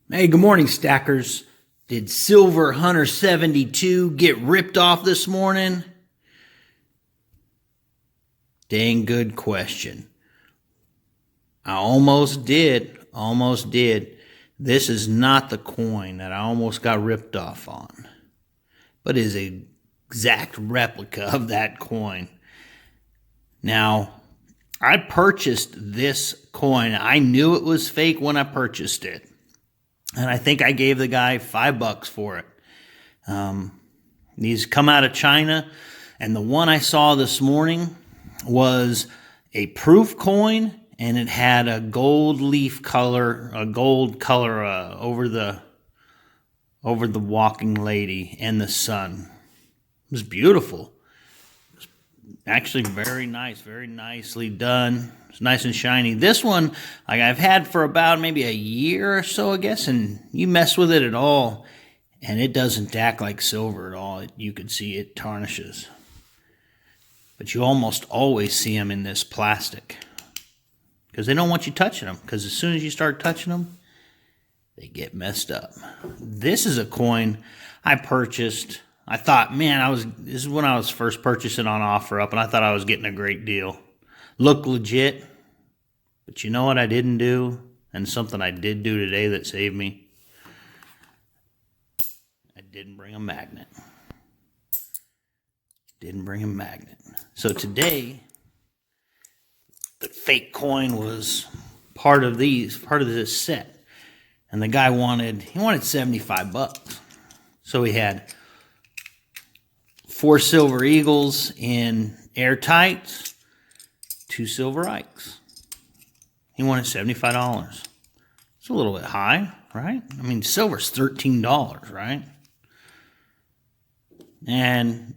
Hey, good morning, stackers. Did Silver Hunter 72 get ripped off this morning? Dang good question. I almost did. Almost did. This is not the coin that I almost got ripped off on, but is an exact replica of that coin. Now, I purchased this coin. I knew it was fake when I purchased it. And I think I gave the guy $5 for it. These come out of China. And the one I saw this morning was a proof coin, and it had a gold leaf color, over the walking lady and the sun. It was beautiful. Actually very nice, very nicely done. It's nice and shiny. This one, like I've had for about maybe a year or so, I guess, and you mess with it at all, and it doesn't act like silver at all. You can see it tarnishes. But you almost always see them in this plastic because they don't want you touching them, because as soon as you start touching them, they get messed up. This is a coin I purchased. I thought, man, this is when I was first purchasing on OfferUp, and I thought I was getting a great deal. Looked legit, but you know what I didn't do, and something I did do today that saved me? I didn't bring a magnet. So today, the fake coin was part of this set, and the guy wanted $75. So he had 4 silver eagles in airtights, 2 silver ikes. He wanted $75. It's a little bit high, right? I mean, silver's $13, right? And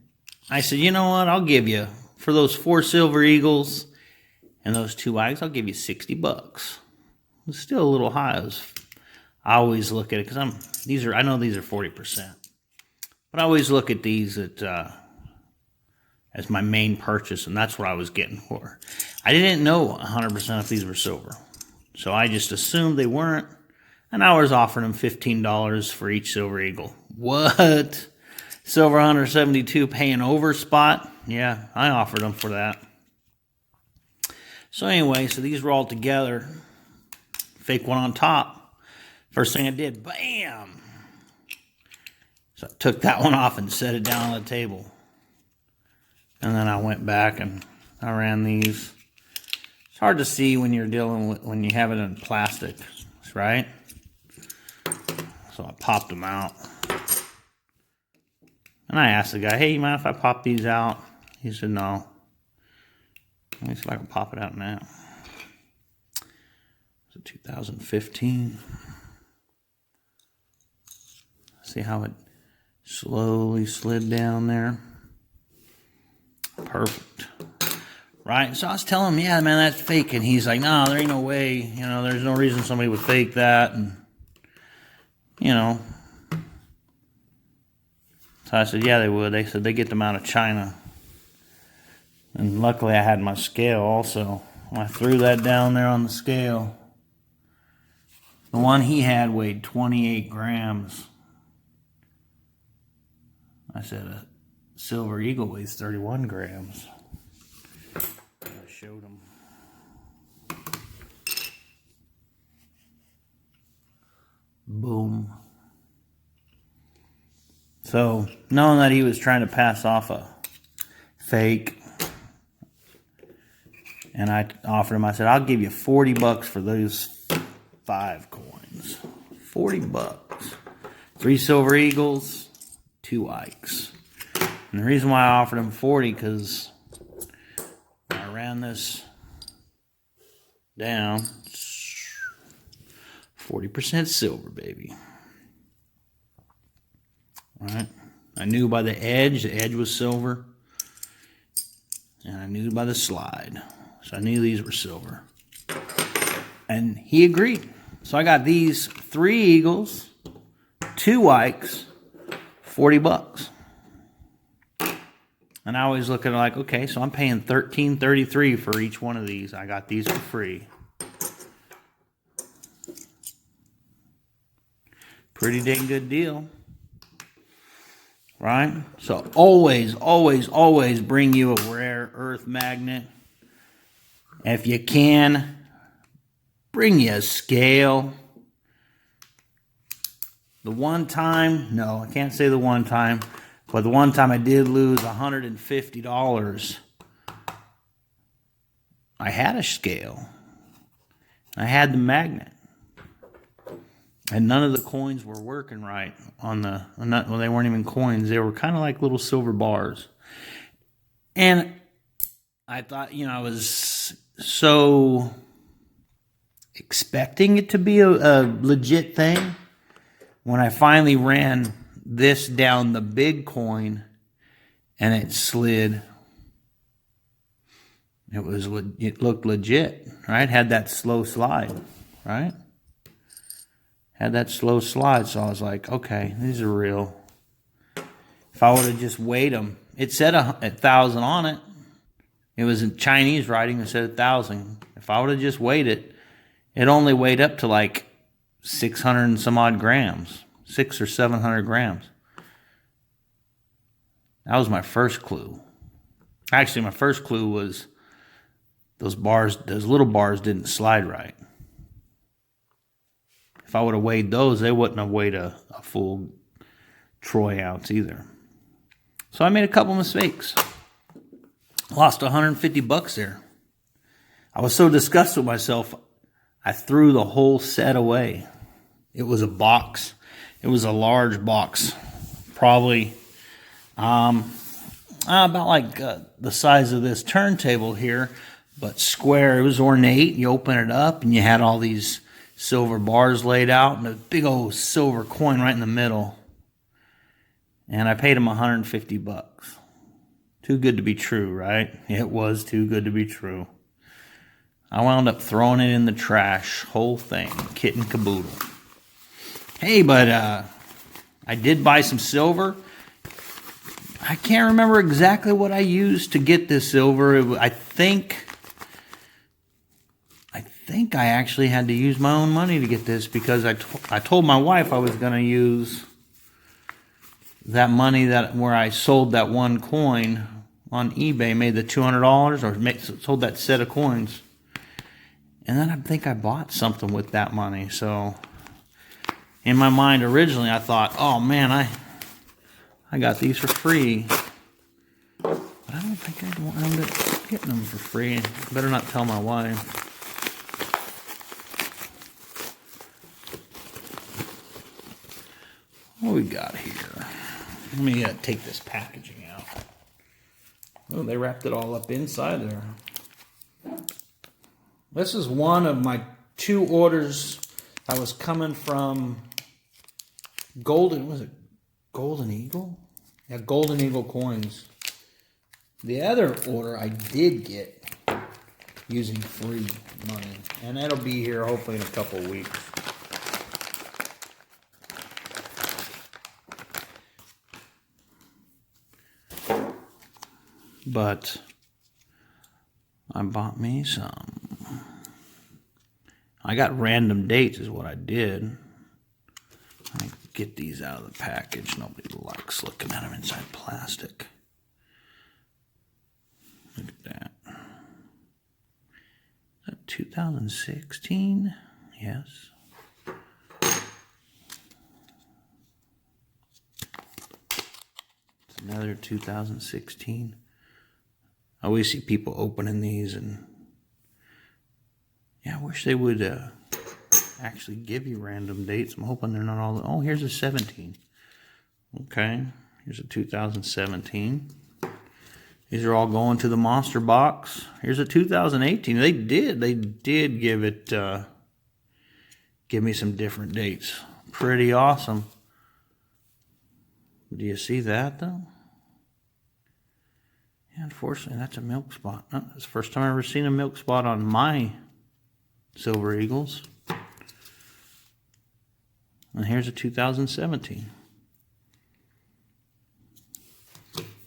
I said, you know what? I'll give you, for those 4 silver eagles and those 2 ikes, I'll give you $60. It's still a little high. I always look at it because I know these are 40%. But I always look at these as my main purchase, and that's what I was getting for. I didn't know 100% if these were silver, so I just assumed they weren't, and I was offering them $15 for each silver eagle. What? Silver Hunter 72 paying over spot? Yeah, I offered them for that. So anyway, so these were all together. Fake one on top. First thing I did, bam! So I took that one off and set it down on the table. And then I went back and I ran these. It's hard to see when you're when you have it in plastic, right? So I popped them out. And I asked the guy, hey, you mind if I pop these out? He said, no. Let me see if I can pop it out now. It's 2015. See how it slowly slid down there. Perfect. Right? So I was telling him, yeah, man, that's fake. And he's like, no, there ain't no way. You know, there's no reason somebody would fake that. And, you know. So I said, yeah, they would. They said they get them out of China. And luckily I had my scale also. I threw that down there on the scale. The one he had weighed 28 grams. I said a silver eagle weighs 31 grams. I showed him. Boom. So, knowing that he was trying to pass off a fake, and I offered him, I said, I'll give you $40 for those 5 coins. $40. 3 silver eagles, 2 ikes. And the reason why I offered him 40, because I ran this down, 40% silver, baby. Right? I knew by the edge was silver, and I knew by the slide. So I knew these were silver. And he agreed. So I got these 3 eagles, 2 ikes, $40. And I always look at it like, okay, so I'm paying $13.33 for each one of these. I got these for free. Pretty dang good deal. Right? So always, always, always bring you a rare earth magnet. If you can, bring you a scale. The one time, no, I can't say the one time, but the one time I did lose $150, I had a scale. I had the magnet. And none of the coins were working right on the, well, they weren't even coins. They were kind of like little silver bars. And I thought, I was so expecting it to be a legit thing. When I finally ran this down the big coin and it slid, it looked legit, right? Had that slow slide, right? Had that slow slide, so I was like, okay, these are real. If I would have just weighed them, it said 1,000 on it. It was in Chinese writing, it said 1,000. If I would have just weighed it, it only weighed up to like 600 and some odd grams, 600 or 700 grams. That was my first clue. Actually, my first clue was those little bars didn't slide right. If I would have weighed those, they wouldn't have weighed a full troy ounce either. So I made a couple mistakes. Lost $150 there. I was so disgusted with myself, I threw the whole set away. It was a box. It was a large box. Probably about like the size of this turntable here, but square. It was ornate. You open it up and you had all these silver bars laid out and a big old silver coin right in the middle. And I paid him $150. Too good to be true, right? It was too good to be true. I wound up throwing it in the trash, whole thing, kit and caboodle. Hey, but I did buy some silver. I can't remember exactly what I used to get this silver. I think I actually had to use my own money to get this because I told my wife I was going to use that money where I sold that one coin on eBay, made the $200 or sold that set of coins. And then I think I bought something with that money. So in my mind originally I thought, oh man, I got these for free. But I don't think I'd wound up getting them for free. Better not tell my wife. What we got here? Let me take this packaging out. Oh, they wrapped it all up inside there. This is one of my 2 orders. I was coming from Golden Eagle? Yeah, Golden Eagle coins. The other order I did get using free money. And that'll be here hopefully in a couple of weeks. But I bought me some. I got random dates is what I did. I get these out of the package. Nobody likes looking at them inside plastic. Look at that. Is that 2016? Yes. It's another 2016. I always see people opening these, and yeah, I wish they would actually give you random dates. I'm hoping they're not all. Oh, here's a 17. Okay, here's a 2017. These are all going to the monster box. Here's a 2018. They did give it. Give me some different dates. Pretty awesome. Do you see that though? Unfortunately, that's a milk spot. That's the first time I've ever seen a milk spot on my Silver Eagles. And here's a 2017.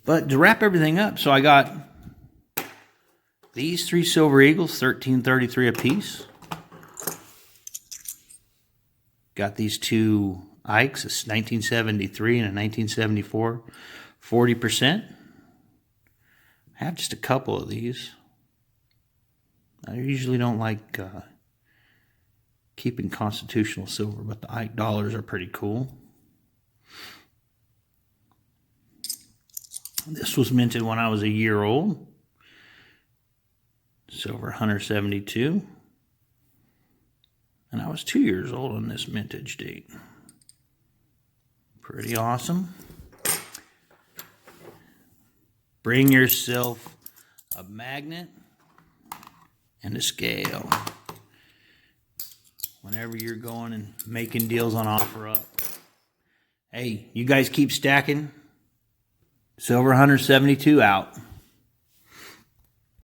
But to wrap everything up, so I got these 3 Silver Eagles, $13.33 a piece. Got these 2 Ike's, a 1973 and a 1974, 40%. I have just a couple of these. I usually don't like keeping constitutional silver, but the Ike dollars are pretty cool. This was minted when I was a year old. Silver 172. And I was 2 years old on this mintage date. Pretty awesome. Bring yourself a magnet and a scale whenever you're going and making deals on OfferUp. Hey, you guys keep stacking. Silver 172 out.